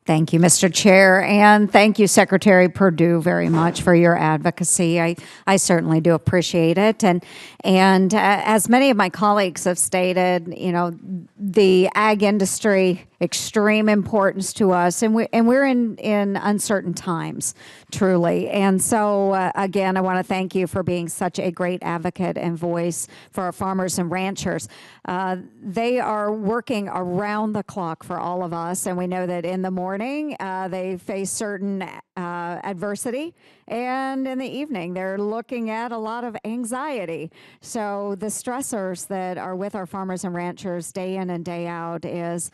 Thank you, Mr. Chair, and thank you, Secretary Perdue, very much for your advocacy. I certainly do appreciate it, and as many of my colleagues have stated, you know, the ag industry, extreme importance to us, and we're in uncertain times, truly. And so again, I want to thank you for being such a great advocate and voice for our farmers and ranchers. They are working around the clock for all of us, and we know that in the morning they face certain adversity, and in the evening they're looking at a lot of anxiety. So the stressors that are with our farmers and ranchers day in and day out is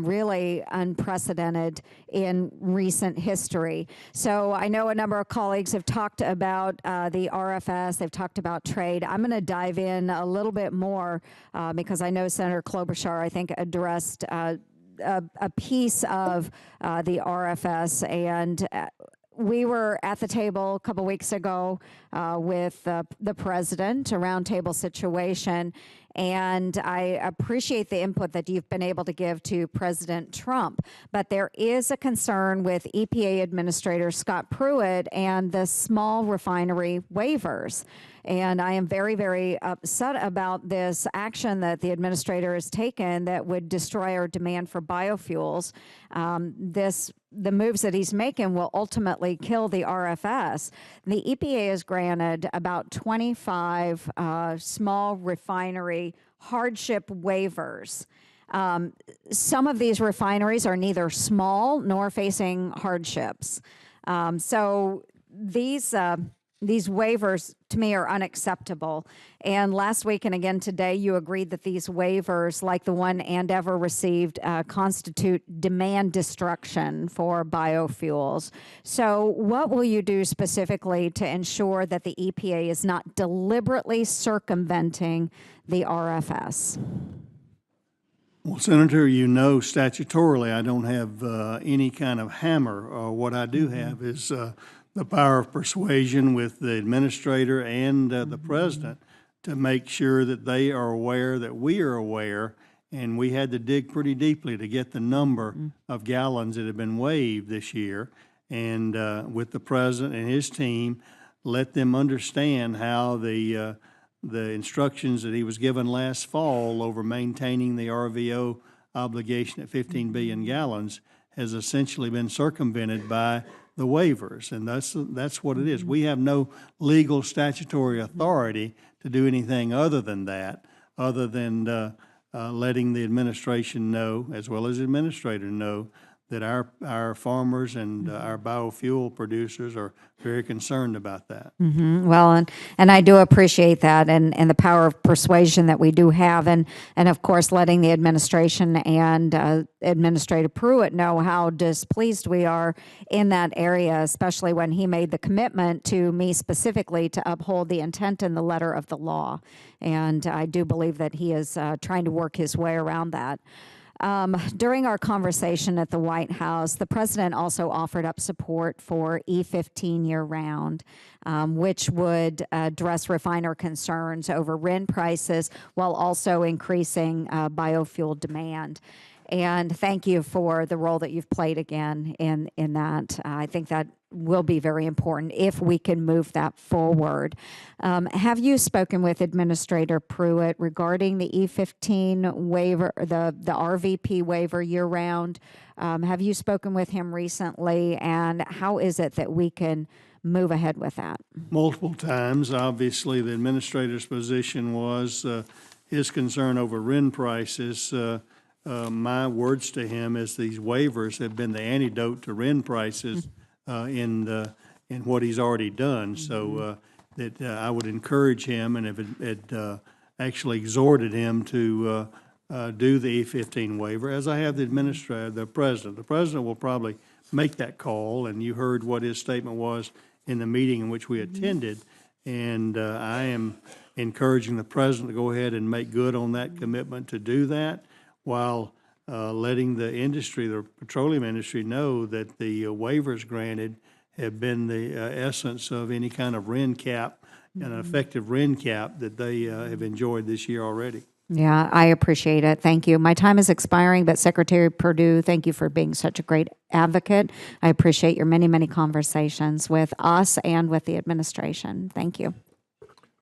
really unprecedented in recent history. So I know a number of colleagues have talked about the RFS, they've talked about trade. I'm going to dive in a little bit more because I know Senator Klobuchar, I think, addressed a piece of the RFS, and we were at the table a couple weeks ago with the president, a roundtable situation, and I appreciate the input that you've been able to give to President Trump. But there is a concern with EPA Administrator Scott Pruitt and the small refinery waivers. And I am very, very upset about this action that the administrator has taken that would destroy our demand for biofuels. The moves that he's making will ultimately kill the RFS. The EPA has granted about 25 small refinery hardship waivers. Some of these refineries are neither small nor facing hardships. So these waivers, to me, are unacceptable. And last week and again today, you agreed that these waivers, like the one Andeavor received, constitute demand destruction for biofuels. So what will you do specifically to ensure that the EPA is not deliberately circumventing the RFS? Well, Senator, you know statutorily I don't have any kind of hammer. What I do have is the power of persuasion with the administrator and the president to make sure that they are aware that we are aware, and we had to dig pretty deeply to get the number of gallons that have been waived this year, and with the president and his team, let them understand how the instructions that he was given last fall over maintaining the RVO obligation at 15 billion gallons has essentially been circumvented by the waivers, and that's what it is. We have no legal statutory authority to do anything other than that, other than letting the administration know, as well as the administrator know, that our farmers and our biofuel producers are very concerned about that. Well, and I do appreciate that, and the power of persuasion that we do have, and of course letting the administration and Administrator Pruitt know how displeased we are in that area, especially when he made the commitment to me specifically to uphold the intent and the letter of the law. And I do believe that he is trying to work his way around that. During our conversation at the White House, the president also offered up support for E15 year-round, which would address refiner concerns over RIN prices while also increasing biofuel demand. And thank you for the role that you've played again in that. I think that will be very important if we can move that forward. Have you spoken with Administrator Pruitt regarding the E15 waiver, the RVP waiver year-round? Have you spoken with him recently, and how is it that we can move ahead with that? Multiple times. Obviously, the administrator's position was his concern over RIN prices. My words to him is these waivers have been the antidote to RIN prices in what he's already done. So that I would encourage him, and have actually exhorted him to do the E15 waiver, as I have the administrator, the president. The president will probably make that call, and you heard what his statement was in the meeting in which we attended. And I am encouraging the president to go ahead and make good on that commitment to do that, while letting the industry, the petroleum industry, know that the waivers granted have been the essence of any kind of RIN cap, an effective RIN cap that they have enjoyed this year already. Yeah, I appreciate it. Thank you. My time is expiring, but Secretary Perdue, thank you for being such a great advocate. I appreciate your many, many conversations with us and with the administration. Thank you.